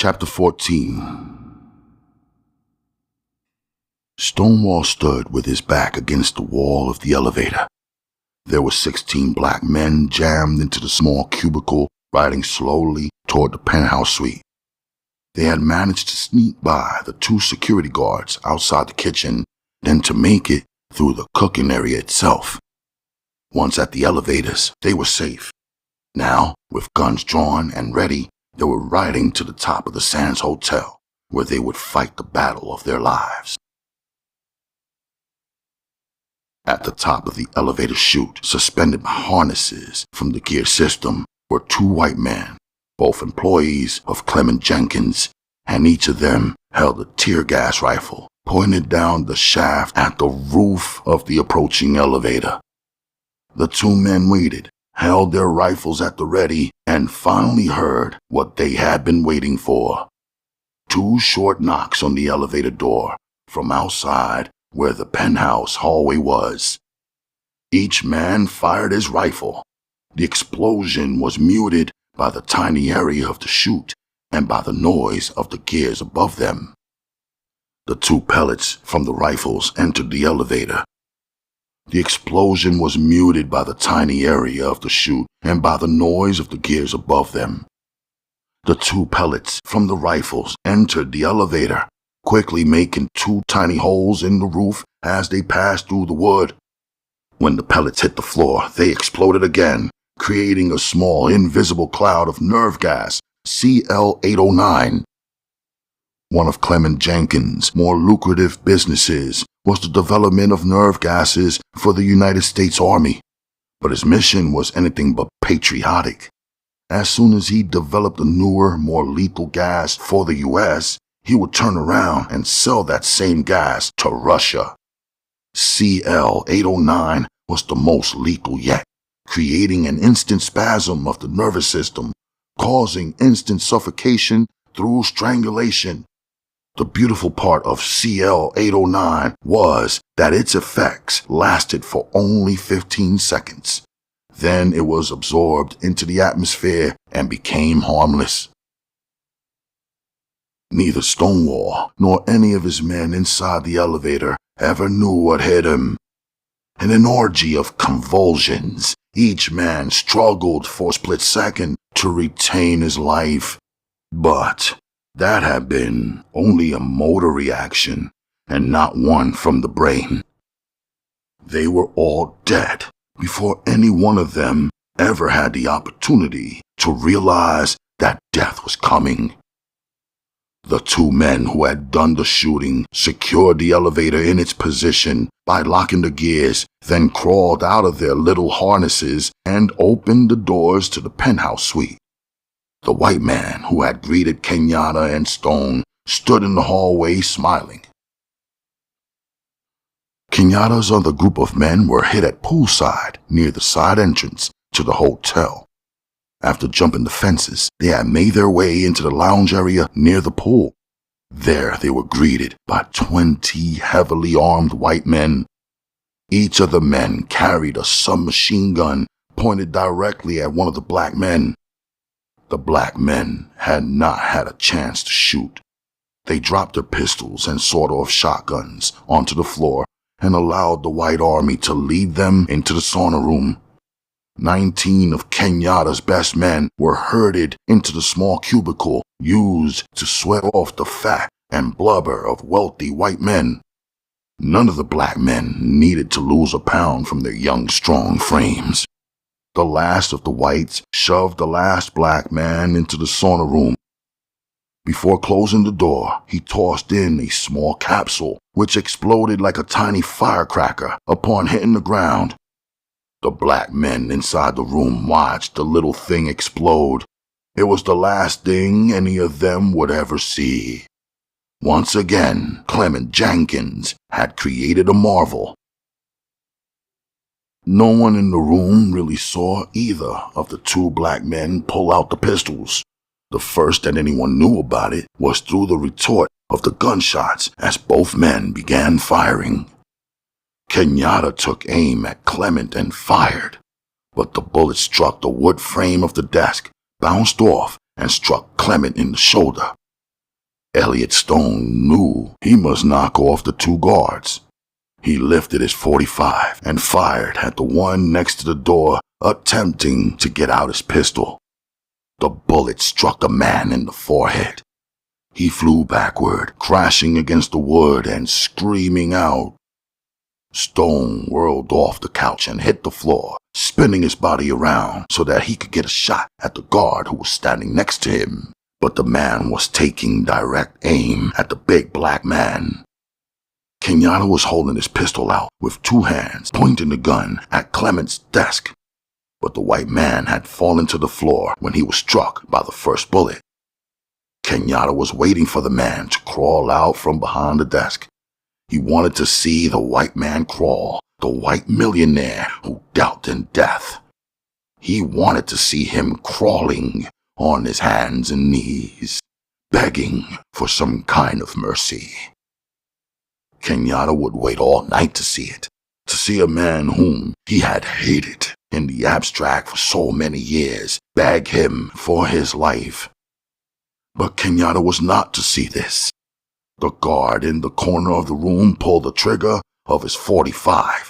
Chapter 14. Stonewall stood with his back against the wall of the elevator. There were 16 black men jammed into the small cubicle, riding slowly toward the penthouse suite. They had managed to sneak by the 2 security guards outside the kitchen, then to make it through the cooking area itself. Once at the elevators, they were safe. Now, with guns drawn and ready, they were riding to the top of the Sands Hotel, where they would fight the battle of their lives. At the top of the elevator chute, suspended by harnesses from the gear system, were 2 white men, both employees of Clement Jenkins, and each of them held a tear gas rifle pointed down the shaft at the roof of the approaching elevator. The 2 men waited, held their rifles at the ready, and finally heard what they had been waiting for. 2 short knocks on the elevator door from outside where the penthouse hallway was. Each man fired his rifle. The explosion was muted by the tiny area of the chute and by the noise of the gears above them. The 2 pellets from the rifles entered the elevator. The explosion was muted by the tiny area of the chute and by the noise of the gears above them. The 2 pellets from the rifles entered the elevator, quickly making 2 tiny holes in the roof as they passed through the wood. When the pellets hit the floor, they exploded again, creating a small invisible cloud of nerve gas, CL-809. One of Clement Jenkins' more lucrative businesses was the development of nerve gases for the United States Army, but his mission was anything but patriotic. As soon as he developed a newer, more lethal gas for the U.S., he would turn around and sell that same gas to Russia. CL-809 was the most lethal yet, creating an instant spasm of the nervous system, causing instant suffocation through strangulation. The beautiful part of CL-809 was that its effects lasted for only 15 seconds. Then it was absorbed into the atmosphere and became harmless. Neither Stonewall nor any of his men inside the elevator ever knew what hit him. In an orgy of convulsions, each man struggled for a split second to retain his life. But that had been only a motor reaction and not one from the brain. They were all dead before any one of them ever had the opportunity to realize that death was coming. The 2 men who had done the shooting secured the elevator in its position by locking the gears, then crawled out of their little harnesses and opened the doors to the penthouse suite. The white man who had greeted Kenyatta and Stone stood in the hallway smiling. Kenyatta's other group of men were hid at poolside near the side entrance to the hotel. After jumping the fences, they had made their way into the lounge area near the pool. There they were greeted by 20 heavily armed white men. Each of the men carried a submachine gun pointed directly at one of the black men. The black men had not had a chance to shoot. They dropped their pistols and sawed-off shotguns onto the floor and allowed the white army to lead them into the sauna room. 19 of Kenyatta's best men were herded into the small cubicle used to sweat off the fat and blubber of wealthy white men. None of the black men needed to lose a pound from their young, strong frames. The last of the whites shoved the last black man into the sauna room. Before closing the door, he tossed in a small capsule, which exploded like a tiny firecracker upon hitting the ground. The black men inside the room watched the little thing explode. It was the last thing any of them would ever see. Once again, Clement Jenkins had created a marvel. No one in the room really saw either of the 2 black men pull out the pistols. The first that anyone knew about it was through the retort of the gunshots as both men began firing. Kenyatta took aim at Clement and fired, but the bullet struck the wood frame of the desk, bounced off, and struck Clement in the shoulder. Elliot Stone knew he must knock off the two guards. He lifted his .45 and fired at the one next to the door, attempting to get out his pistol. The bullet struck the man in the forehead. He flew backward, crashing against the wood and screaming out. Stone whirled off the couch and hit the floor, spinning his body around so that he could get a shot at the guard who was standing next to him. But the man was taking direct aim at the big black man. Kenyatta was holding his pistol out with two hands, pointing the gun at Clement's desk. But the white man had fallen to the floor when he was struck by the first bullet. Kenyatta was waiting for the man to crawl out from behind the desk. He wanted to see the white man crawl, the white millionaire who dealt in death. He wanted to see him crawling on his hands and knees, begging for some kind of mercy. Kenyatta would wait all night to see it, to see a man whom he had hated in the abstract for so many years beg him for his life. But Kenyatta was not to see this. The guard in the corner of the room pulled the trigger of his .45.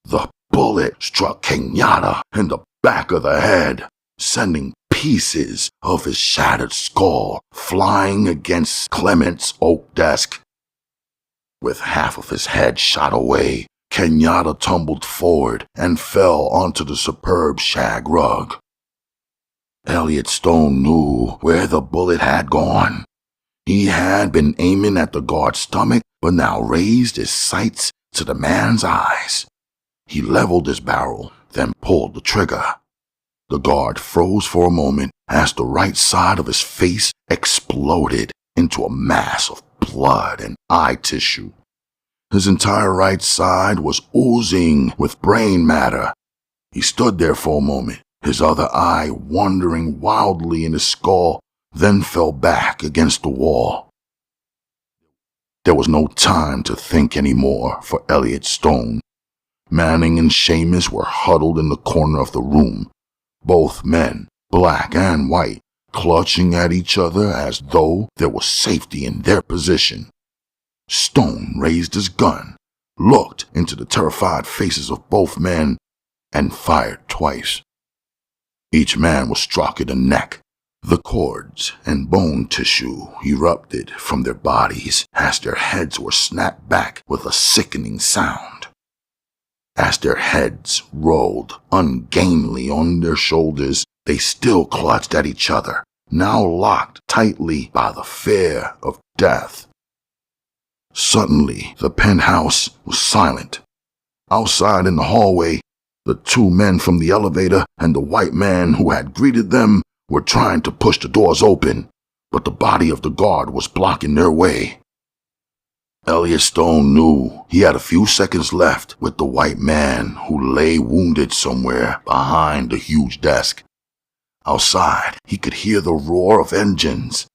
The bullet struck Kenyatta in the back of the head, sending pieces of his shattered skull flying against Clement's oak desk. With half of his head shot away, Kenyatta tumbled forward and fell onto the superb shag rug. Elliot Stone knew where the bullet had gone. He had been aiming at the guard's stomach, but now raised his sights to the man's eyes. He leveled his barrel, then pulled the trigger. The guard froze for a moment as the right side of his face exploded into a mass of blood and eye tissue. His entire right side was oozing with brain matter. He stood there for a moment, his other eye wandering wildly in his skull, then fell back against the wall. There was no time to think anymore for Elliot Stone. Manning and Seamus were huddled in the corner of the room, both men, black and white, clutching at each other as though there was safety in their position. Stone raised his gun, looked into the terrified faces of both men, and fired twice. Each man was struck in the neck. The cords and bone tissue erupted from their bodies as their heads were snapped back with a sickening sound. As their heads rolled ungainly on their shoulders, they still clutched at each other, now locked tightly by the fear of death. Suddenly, the penthouse was silent. Outside in the hallway, the two men from the elevator and the white man who had greeted them were trying to push the doors open, but the body of the guard was blocking their way. Elliot Stone knew he had a few seconds left with the white man who lay wounded somewhere behind the huge desk. Outside, he could hear the roar of engines,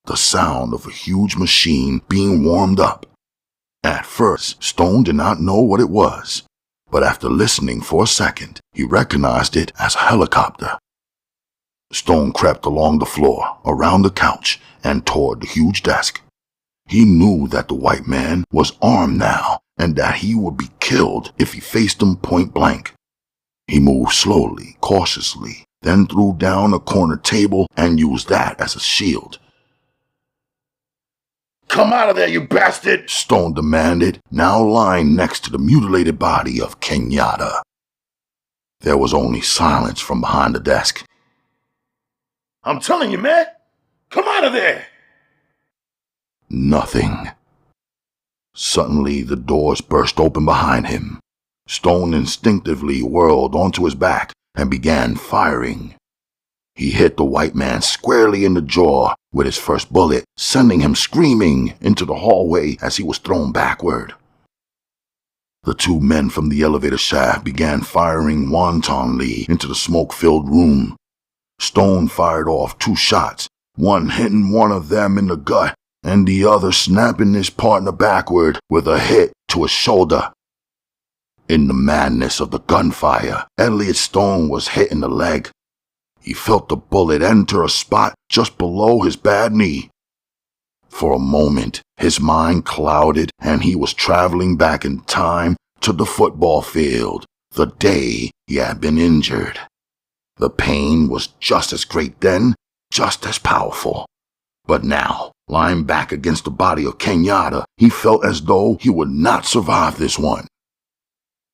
the sound of a huge machine being warmed up. At first, Stone did not know what it was, but after listening for a second, he recognized it as a helicopter. Stone crept along the floor, around the couch, and toward the huge desk. He knew that the white man was armed now, and that he would be killed if he faced him point blank. He moved slowly, cautiously, then threw down a corner table and used that as a shield. "Come out of there, you bastard!" Stone demanded, now lying next to the mutilated body of Kenyatta. There was only silence from behind the desk. "I'm telling you, man! Come out of there!" Nothing. Suddenly, the doors burst open behind him. Stone instinctively whirled onto his back and began firing. He hit the white man squarely in the jaw with his first bullet, sending him screaming into the hallway as he was thrown backward. The two men from the elevator shaft began firing wantonly into the smoke-filled room. Stone fired off 2 shots, one hitting one of them in the gut and the other snapping his partner backward with a hit to his shoulder. In the madness of the gunfire, Elliot Stone was hit in the leg. He felt the bullet enter a spot just below his bad knee. For a moment, his mind clouded and he was traveling back in time to the football field, the day he had been injured. The pain was just as great then, just as powerful. But now, lying back against the body of Kenyatta, he felt as though he would not survive this one.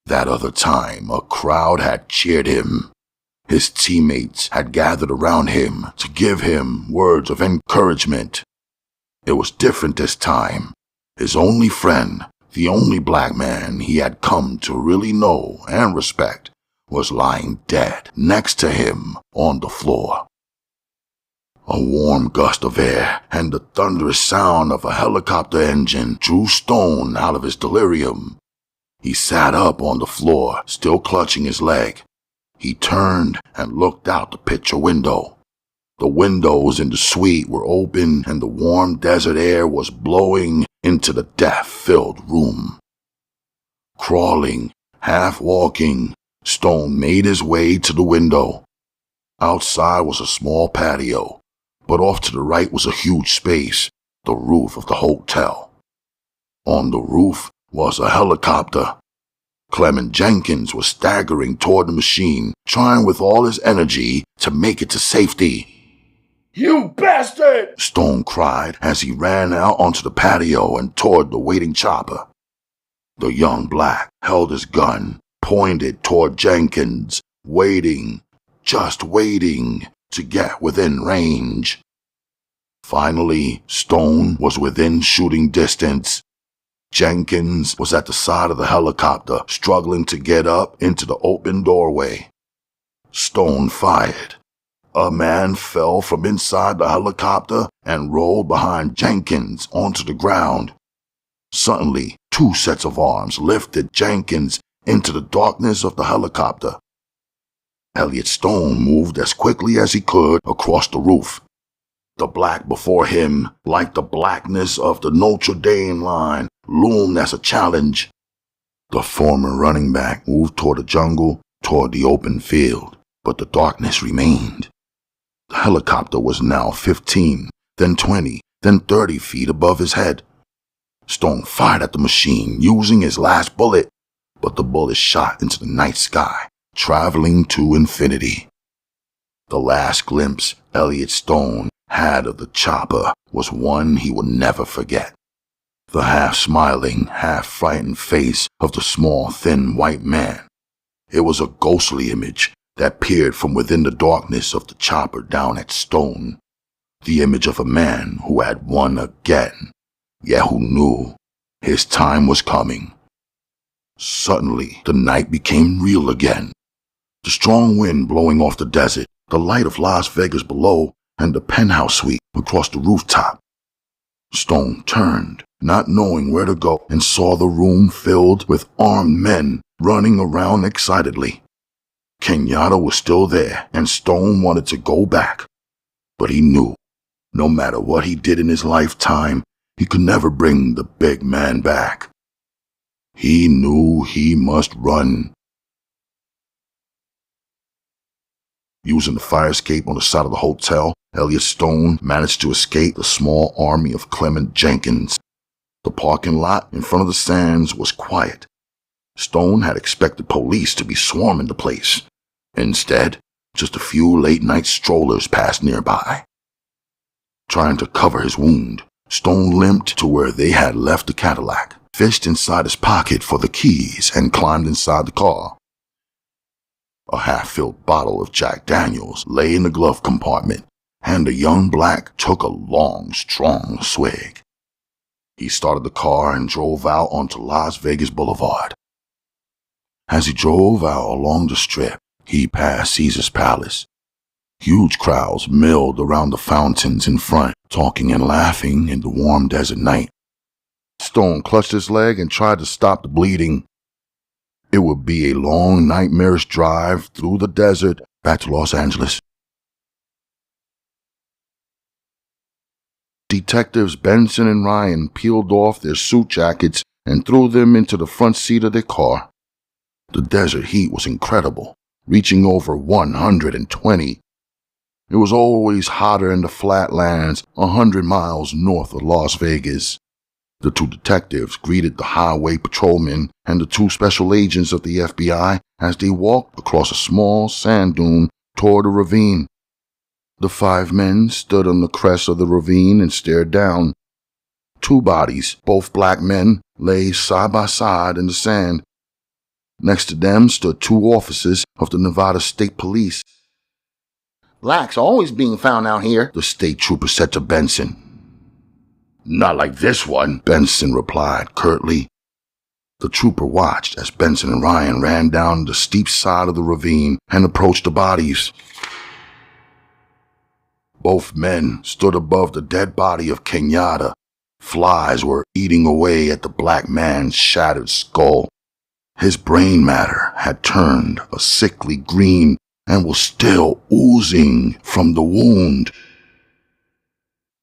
That other time, a crowd had cheered him. His teammates had gathered around him to give him words of encouragement. It was different this time. His only friend, the only black man he had come to really know and respect, was lying dead next to him on the floor. A warm gust of air and the thunderous sound of a helicopter engine drew Stone out of his delirium. He sat up on the floor, still clutching his leg. He turned and looked out the picture window. The windows in the suite were open and the warm desert air was blowing into the death-filled room. Crawling, half walking, Stone made his way to the window. Outside was a small patio, but off to the right was a huge space, the roof of the hotel. On the roof was a helicopter. Clement Jenkins was staggering toward the machine, trying with all his energy to make it to safety. "You bastard!" Stone cried as he ran out onto the patio and toward the waiting chopper. The young black held his gun, pointed toward Jenkins, waiting, just waiting to get within range. Finally, Stone was within shooting distance. Jenkins was at the side of the helicopter, struggling to get up into the open doorway. Stone fired. A man fell from inside the helicopter and rolled behind Jenkins onto the ground. Suddenly, two sets of arms lifted Jenkins into the darkness of the helicopter. Elliot Stone moved as quickly as he could across the roof. The black before him, like the blackness of the Notre Dame line, loomed as a challenge. The former running back moved toward the jungle, toward the open field, but the darkness remained. The helicopter was now 15, then 20, then 30 feet above his head. Stone fired at the machine, using his last bullet, but the bullet shot into the night sky, traveling to infinity. The last glimpse Elliot Stone had of the chopper was one he would never forget. The half-smiling, half-frightened face of the small, thin white man. It was a ghostly image that peered from within the darkness of the chopper down at Stone. The image of a man who had won again, yet who knew his time was coming. Suddenly, the night became real again. The strong wind blowing off the desert, the light of Las Vegas below, and the penthouse suite across the rooftop. Stone turned, not knowing where to go, and saw the room filled with armed men running around excitedly. Kenyatta was still there, and Stone wanted to go back. But he knew, no matter what he did in his lifetime, he could never bring the big man back. He knew he must run. Using the fire escape on the side of the hotel, Elliot Stone managed to escape the small army of Clement Jenkins. The parking lot in front of the Sands was quiet. Stone had expected police to be swarming the place. Instead, just a few late-night strollers passed nearby. Trying to cover his wound, Stone limped to where they had left the Cadillac, fished inside his pocket for the keys, and climbed inside the car. A half-filled bottle of Jack Daniels lay in the glove compartment, and the young black took a long, strong swig. He started the car and drove out onto Las Vegas Boulevard. As he drove out along the strip, he passed Caesar's Palace. Huge crowds milled around the fountains in front, talking and laughing in the warm desert night. Stone clutched his leg and tried to stop the bleeding. It would be a long, nightmarish drive through the desert back to Los Angeles. Detectives Benson and Ryan peeled off their suit jackets and threw them into the front seat of their car. The desert heat was incredible, reaching over 120. It was always hotter in the flatlands 100 miles north of Las Vegas. The two detectives greeted the highway patrolmen and the two special agents of the FBI as they walked across a small sand dune toward a ravine. The 5 men stood on the crest of the ravine and stared down. 2 bodies, both black men, lay side by side in the sand. Next to them stood 2 officers of the Nevada State Police. "Blacks always being found out here," the state trooper said to Benson. "Not like this one," Benson replied curtly. The trooper watched as Benson and Ryan ran down the steep side of the ravine and approached the bodies. Both men stood above the dead body of Kenyatta. Flies were eating away at the black man's shattered skull. His brain matter had turned a sickly green and was still oozing from the wound.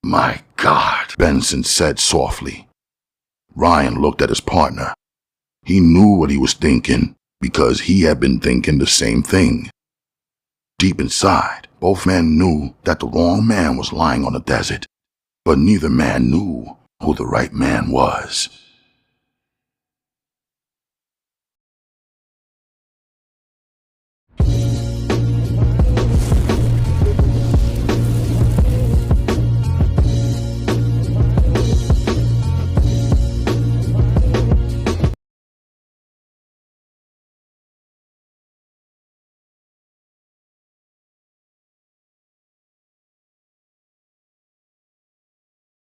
"My God," Benson said softly. Ryan looked at his partner. He knew what he was thinking because he had been thinking the same thing. Deep inside, both men knew that the wrong man was lying on the desert, but neither man knew who the right man was.